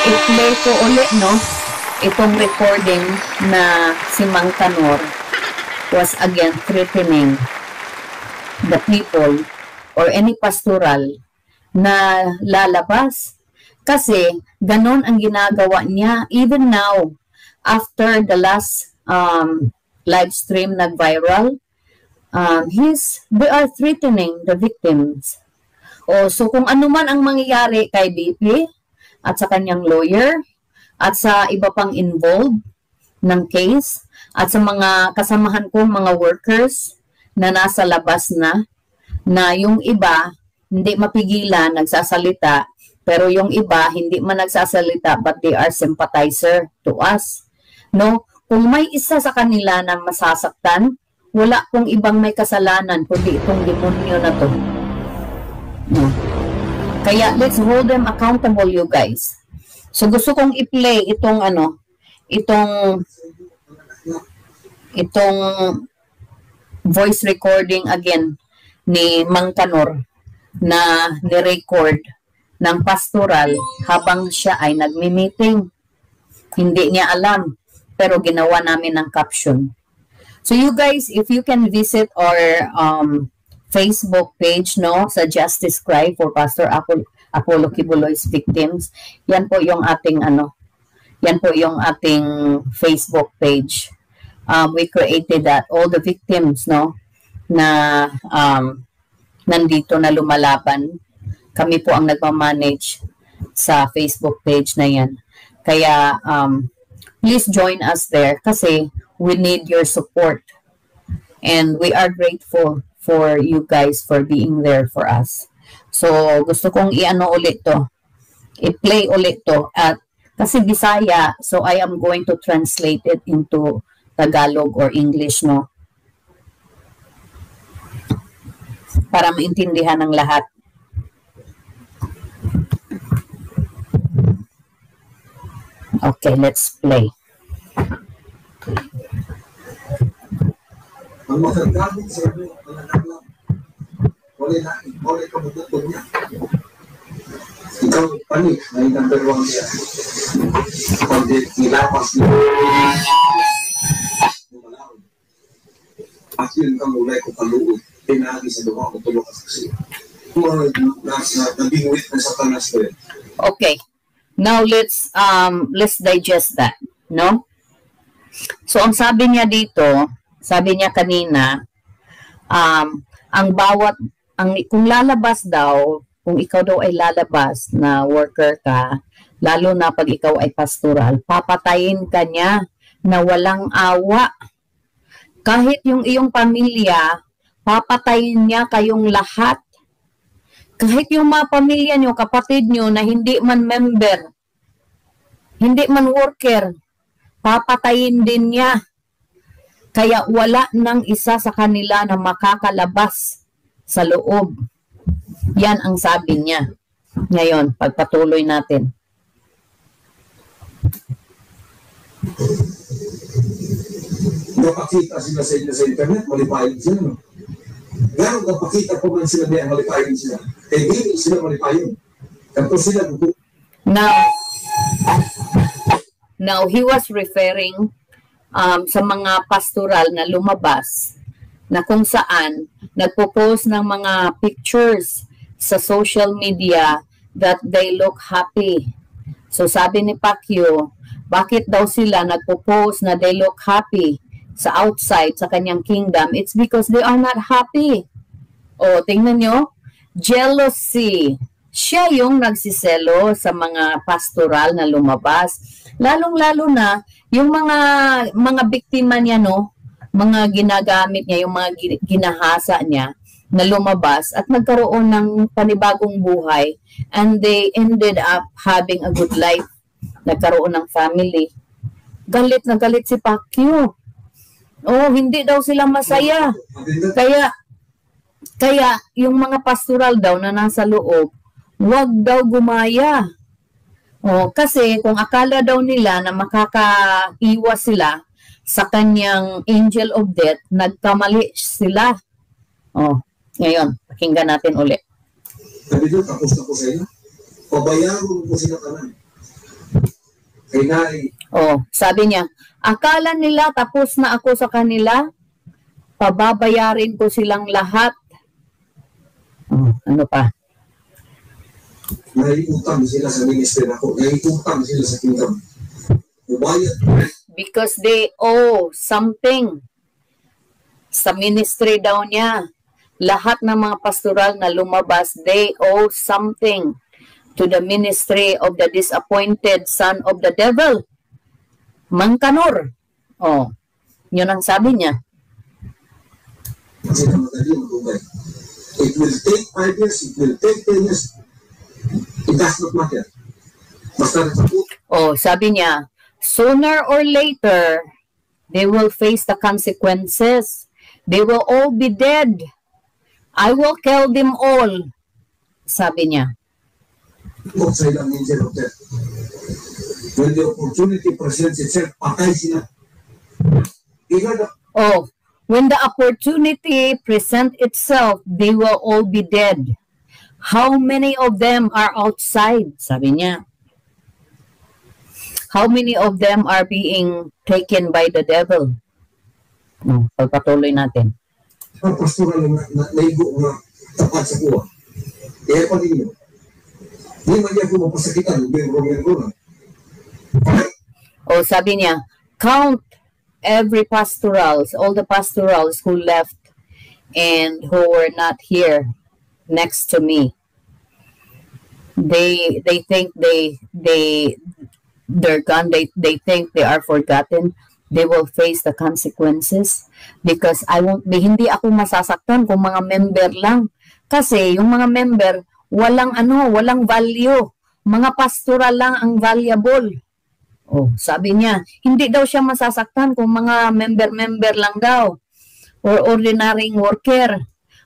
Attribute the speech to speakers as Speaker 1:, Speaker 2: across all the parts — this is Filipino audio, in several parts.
Speaker 1: i-play ko ulit, no? Itong recording na si Mang Kanor was again threatening the people or any pastoral na lalabas. Kasi ganon ang ginagawa niya even now after the last live stream nag-viral. They are threatening the victims. So kung ano man ang mangyayari kay BP at sa kanyang lawyer at sa iba pang involved ng case at sa mga kasamahan kong mga workers na nasa labas na yung iba hindi mapigilan, nagsasalita, pero yung iba hindi man nagsasalita but they are sympathizer to us. No? Kung may isa sa kanila na masasaktan, wala pong ibang may kasalanan kundi itong demonyo na to. No. Kaya let's hold them accountable, you guys. So gusto kong i-play itong voice recording again ni Mang Kanor na ni-record ng pastoral habang siya ay nagmi-meeting. Hindi niya alam, pero ginawa namin ng caption. So you guys, if you can visit our Facebook page, no, sa Justice Cry for Pastor Apollo Kibuloy's victims. Yan po yung ating yan po yung ating Facebook page. We created that all the victims, no, na nandito na lumalaban. Kami po ang nagmamanage sa Facebook page na yan. Kaya please join us there kasi we need your support. And we are grateful for you guys for being there for us. So, gusto kong ulit to. I-play ulit to. At kasi Bisaya, so I am going to translate it into Tagalog or English, no? Para maintindihan ng lahat. Okay, let's play.
Speaker 2: Ang makagamit sa inyo, mga naklang, wala ka matutog niya. Ikaw, panik, na inamberwang siya. Kundi nilapas niya. Lumalaon. At yun ang mulay ko kaluod, pinagi sa duha ko tulog kasi. Nabingwit na sa tanas ko yun.
Speaker 1: Okay. Now let's digest that, no? So ang sabi niya dito, sabi niya kanina, kung lalabas daw, kung ikaw daw ay lalabas na worker ka, lalo na pag ikaw ay pastoral, papatayin ka niya na walang awa. Kahit yung iyong pamilya, papatayin niya kayong lahat. Kahit yung mga pamilya niyo, kapatid niyo na hindi man member, hindi man worker, papatayin din niya. Kaya wala nang isa sa kanila na makakalabas sa loob. Yan ang sabi niya. Ngayon, pagpatuloy natin.
Speaker 2: Napakita sila sa internet, malipayin sila. No? Gano'n napakita po man sila na malipayin sila. Eh, hindi sila malipayin. Kanto sila buko.
Speaker 1: Now, he was referring sa mga pastoral na lumabas na kung saan nagpo-post ng mga pictures sa social media that they look happy. So sabi ni Pacquiao, bakit daw sila nagpo-post na they look happy sa outside sa kanyang kingdom? It's because they are not happy. O, tingnan nyo, jealousy. Siya yung nagsiselo sa mga pastoral na lumabas. Lalong-lalo na yung mga biktima niya, no, mga ginagamit niya, yung mga ginahasa niya na lumabas at nagkaroon ng panibagong buhay and they ended up having a good life. Nagkaroon ng family. Galit na galit si Pacquiao. Oh, hindi daw sila masaya. Kaya yung mga pastoral daw na nasa loob, wag daw gumaya. Oh, kasi kung akala daw nila na makakaiwas sila sa kanyang angel of death, nagkamali sila. Oh, ngayon, pakinggan natin ulit.
Speaker 2: Sabi doon, tapos na po sa inyo. Pabayaan mo po sila kanan. Kay nai,
Speaker 1: Oh, sabi niya, akala nila tapos na ako sa kanila, pababayarin ko silang lahat. Oh, ano pa?
Speaker 2: naiutang sila sa ministry ako, naiutang sila sa kingdom. Ubayad.
Speaker 1: Because they owe something sa ministry daw niya. Lahat ng mga pastoral na lumabas, they owe something to the ministry of the disappointed son of the devil. Mangkanor. Oh, yun ang sabi niya.
Speaker 2: Kasi na madali matubay. It will take 5 years, it will take 10 years. It does not matter. Basta nasabot.
Speaker 1: Oh, sabi niya, sooner or later, they will face the consequences. They will all be dead. I will kill them all. Sabi niya.
Speaker 2: Huwag sa ilang angel of death. When the opportunity presents itself, patay sila.
Speaker 1: Oh, when the opportunity present itself, they will all be dead. How many of them are outside? Sabi niya. How many of them are being taken by the devil? Oh, pagpatuloy natin.
Speaker 2: Ang pastoral na naigo nga tapat sa kuha. Kaya pa ninyo. Hindi man niya ko mapasakitan. Biro-biro na.
Speaker 1: Oh, sabi niya, count every pastorals, all the pastorals who left and who were not here next to me. They think they're gone. They think they are forgotten. They will face the consequences because I won't be, hindi ako masasaktan kung mga member lang. Kasi yung mga member, walang value. Mga pastoral lang ang valuable. Oh, sabi niya, hindi daw siya masasaktan kung mga member lang daw or ordinary worker.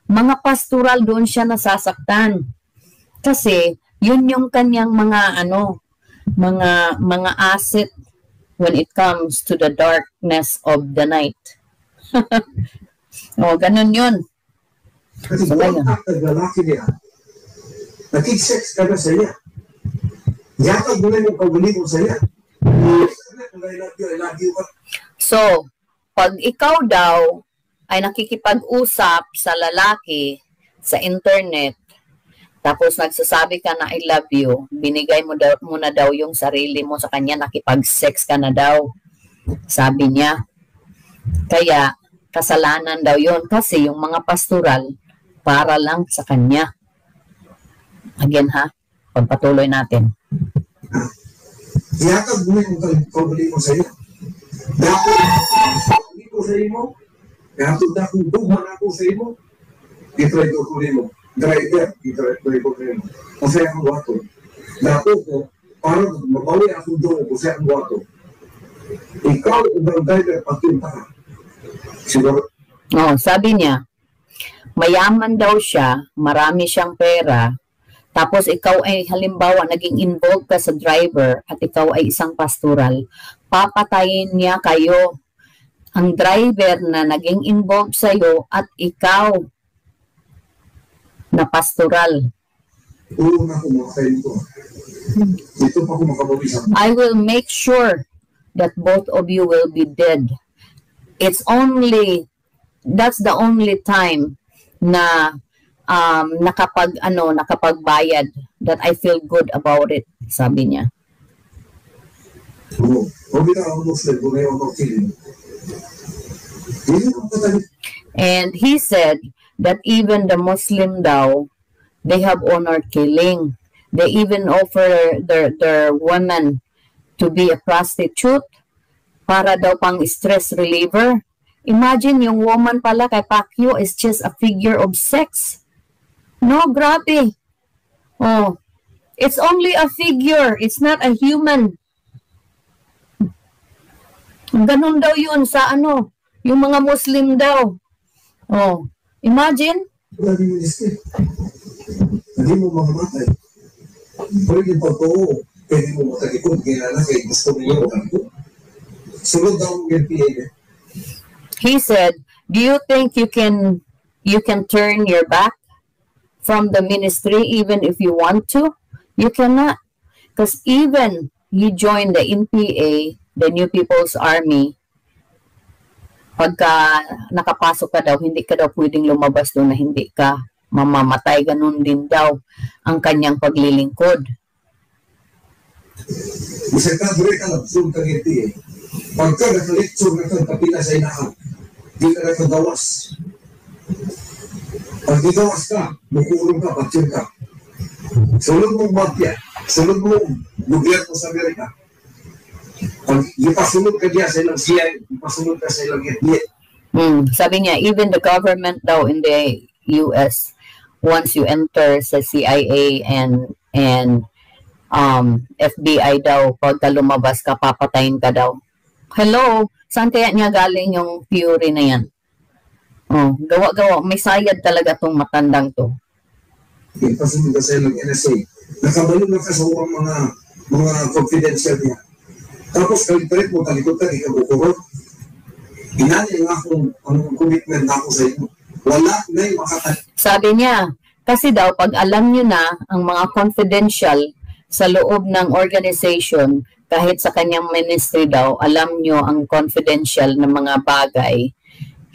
Speaker 1: Mga pastoral doon siya nasasaktan. Kasi yun yung kanyang mga mga asset when it comes to the darkness of the night. Oh, ganun yun.
Speaker 2: Kasi so, kung ang lalaki niya, nakik-sex ka na sa iya. Yakag mo na yung paguli mo sa iya.
Speaker 1: So, pag ikaw daw ay nakikipag-usap sa lalaki sa internet, tapos nagsasabi ka na I love you, binigay mo na daw yung sarili mo sa kanya, nakipag-sex ka na daw. Sabi niya. Kaya, kasalanan daw yun kasi yung mga pastoral para lang sa kanya. Again ha, pagpatuloy natin.
Speaker 2: Yakag mo yung paguli mo sa iyo. Dapat, paguli ko sa iyo, dapat akong duman ako sa iyo, itry ko mo. Driver, itry ko mo. Kasi ang wato. Dapat ko, para mabawi akong doon kasi ang wato. Ikaw, ang driver, patunta ka. Siguro.
Speaker 1: Oh, sabi niya, mayaman daw siya, marami siyang pera, tapos ikaw ay halimbawa naging involved ka sa driver at ikaw ay isang pastoral, papatayin niya kayo. Ang driver na naging involved sa iyo at ikaw na pastoral. I will make sure that both of you will be dead. That's the only time na nakapagbayad that I feel good about it, sabi niya. And he said that even the Muslim daw, they have honor killing. They even offer their women to be a prostitute para daw pang stress reliever. Imagine yung woman pala kay Pacquiao is just a figure of sex. No, grabe. Oh, it's only a figure. It's not a human. Ganun daw yun sa yung mga Muslim daw. Oh, imagine.
Speaker 2: Hindi mo makamatay. Pwede pa po, pwede mo matagipon, kailangan kayo gusto niyo ako. Sunod daw yung PA.
Speaker 1: He said, do you think you can turn your back from the ministry even if you want to? You cannot. Because even you join the NPA, the New People's Army, pagka nakapasok ka daw, hindi ka daw pwedeng lumabas doon na hindi ka mamamatay. Ganun din daw ang kanyang paglilingkod.
Speaker 2: Bisa ka, dure ka lang, zoom ka NPA. Pagka nakalitsyon na kang kapila sa inahan, di ka nakagawas. Pag digawas ka, mukulong ka, patsin ka. Sulod mong mafia, sulod mong gobyerno sa Amerika. Pag ipasunod ka diya sa ilang CIA, ipasunod ka sa ilang FBI.
Speaker 1: Sabi niya, even the government daw in the US, once you enter sa CIA and FBI daw, pagka lumabas ka, papatayin ka daw. Hello, saan kaya niya galing yung theory na yan? Oh, gawa-gawa, may sayad talaga tong matandang to.
Speaker 2: Ipasunod ka sa ilang NSA. Nakabalo na ka sa mga confidential niya. Tapos kalitarit mo, talikod ka, ikabukuro. Inali nga kung anong commitment na ako sa inyo. Wala na yung makatalit.
Speaker 1: Sabi niya, kasi daw, pag alam nyo na ang mga confidential sa loob ng organization, kahit sa kanyang ministry daw, alam nyo ang confidential na mga bagay,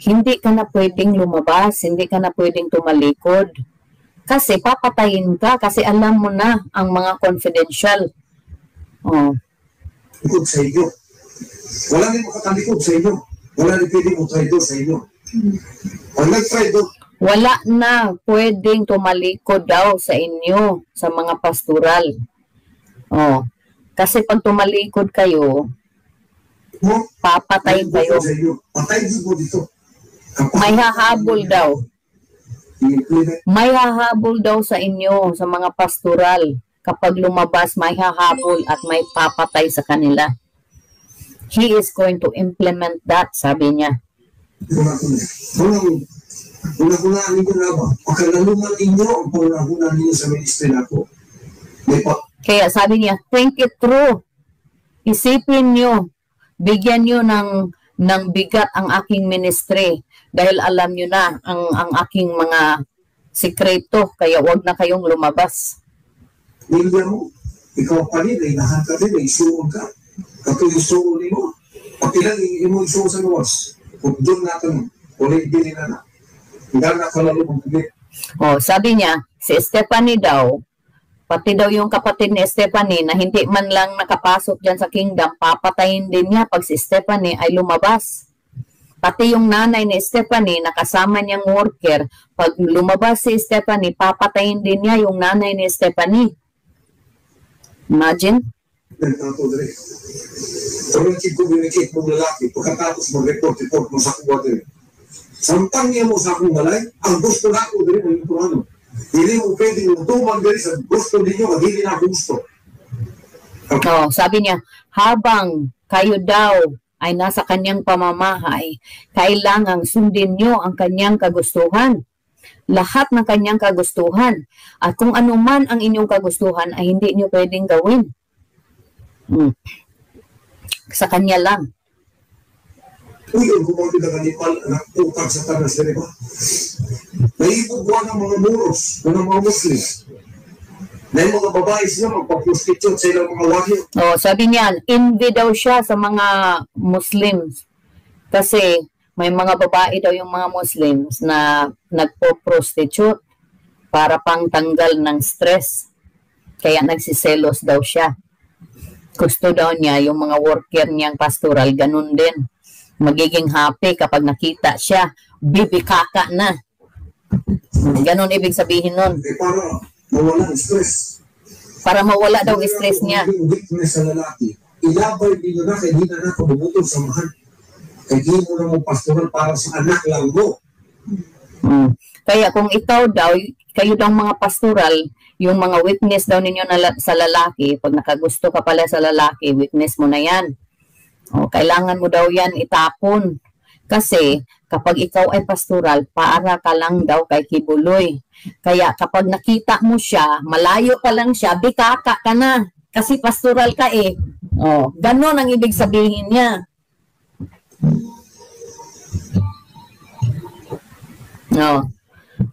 Speaker 1: hindi ka na pwedeng lumabas, hindi ka na pwedeng tumalikod. Kasi papatayin ka, kasi alam mo na ang mga confidential. Oh.
Speaker 2: Likod sa inyo. Wala rin makatalikod sa inyo. Wala rin pwedeng utraidor sa inyo. Pag nag-traidor,
Speaker 1: wala na pwedeng tumalikod daw sa inyo, sa mga pastoral. Oh. Kasi pag tumalikod kayo, papatayin kayo.
Speaker 2: Patayin mo dito.
Speaker 1: May hahabol daw. May hahabol daw sa inyo, sa mga pastoral. Kapag lumabas, may hahabol at may papatay sa kanila. He is going to implement that, sabi niya.
Speaker 2: Una-unaan ninyo na ba? Pagkalaluman ninyo ang pangalahunan ninyo sa ministry na ako.
Speaker 1: Kaya sabi niya, think it through. Isipin nyo. Bigyan nyo ng bigat ang aking ministry. Dahil alam nyo na ang aking mga sikreto. Kaya wag na kayong lumabas.
Speaker 2: Nilya mo, ikaw pa rin, ay nahan ka din, ay isuon ka. Kato yung suon mo. Pakilang mo isuon sa luwas. Kung doon natin, ulit din na. Hindi na kalalo mong pagit.
Speaker 1: Oh, sabi niya, si Stephanie daw, pati daw yung kapatid ni Stephanie na hindi man lang nakapasok dyan sa kingdom, papatayin din niya pag si Stephanie ay lumabas. Pati yung nanay ni Stephanie, nakasama niyang worker, pag lumabas si Stephanie, papatayin din niya yung nanay ni Stephanie. Imagine?
Speaker 2: Kung nag-communicate mong lalaki, pagkatapos mag-report mo sa kuwa din. Sampang niya mo sa akong balay, ang gusto na ako din mo yung ano. Hindi mo pwedeng utuman din sa gusto ninyo, hindi na gusto.
Speaker 1: Oh, sabi niya, habang kayo daw ay nasa kanyang pamamahay, kailangang sundin nyo ang kanyang kagustuhan. Lahat ng kanyang kagustuhan. At kung ano man ang inyong kagustuhan ay hindi nyo pwedeng gawin. Sa kanya lang.
Speaker 2: Uy, ang kumawin na kanipal, nagputang sa tanas na ba? Naibugwa ng mga muros, ng mga Muslim. Na yung mga babae siya, magpa-prostitute sa ilang mga wahyo.
Speaker 1: Oh, sabi niya, envy daw siya sa mga Muslims. Kasi may mga babae daw yung mga Muslims na nagpo-prostitute para pang tanggal ng stress. Kaya nagsiselos daw siya. Gusto daw niya yung mga worker niyang pastoral, ganun din. Magiging happy kapag nakita siya, bibikaka na. Ganun ibig sabihin nun.
Speaker 2: Para mawala ang stress.
Speaker 1: Para mawala daw ang stress niya.
Speaker 2: Weakness sa lalaki, ilabay din na kaya hindi na kabubutol sa mahal. Kaya hindi mo na mo pastoral para sa anak lang mo.
Speaker 1: Kaya kung ikaw daw, kayo daw mga pastoral, yung mga weakness daw ninyo sa lalaki, pag nakagusto ka pala sa lalaki, weakness mo na yan. O, kailangan mo daw yan itapon. Kasi kapag ikaw ay pastoral, para ka lang daw kay Kibuloy. Kaya kapag nakita mo siya, malayo pa lang siya, bikaka ka na. Kasi pastoral ka eh. O, ganon ang ibig sabihin niya. No.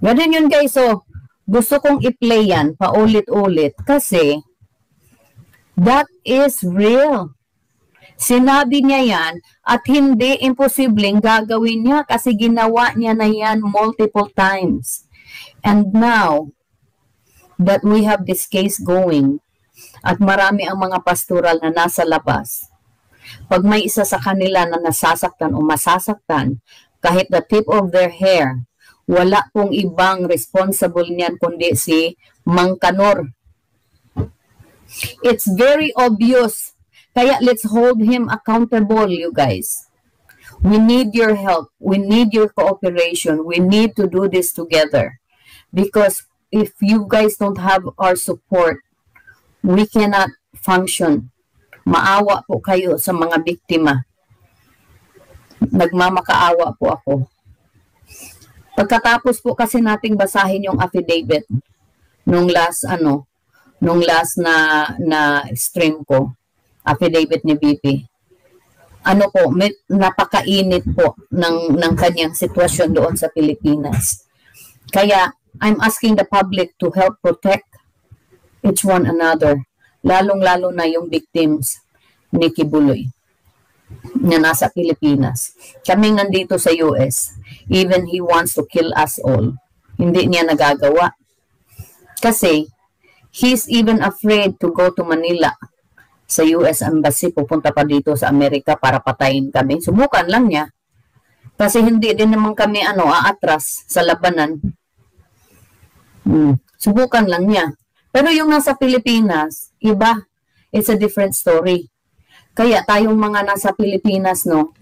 Speaker 1: Ganun yun guys. So, gusto kong i-play yan paulit-ulit kasi That is real. Sinabi niya yan at hindi imposibleng gagawin niya kasi ginawa niya na yan multiple times. And now that we have this case going at marami ang mga pastoral na nasa labas, pag may isa sa kanila na nasasaktan o masasaktan, kahit the tip of their hair, wala pong ibang responsible niyan kundi si Mang Kanor. It's very obvious. Kaya let's hold him accountable, you guys. We need your help. We need your cooperation. We need to do this together. Because if you guys don't have our support, we cannot function. Maawa po kayo sa mga biktima. Nagmamakaawa po ako. Pagkatapos po kasi nating basahin yung affidavit nung last na stream ko, affidavit ni BP. Ano po, napakainit po ng kanyang sitwasyon doon sa Pilipinas. Kaya I'm asking the public to help protect each one another, lalong-lalo na yung victims ni Kibuloy na nasa Pilipinas. Kaming nandito sa US, even he wants to kill us all, hindi niya nagagawa. Kasi he's even afraid to go to Manila sa US Embassy, pupunta pa dito sa Amerika para patayin kami. Subukan lang niya. Kasi hindi din naman kami aatras sa labanan. Subukan lang niya. Pero yung nasa Pilipinas, iba. It's a different story. Kaya tayong mga nasa Pilipinas, no?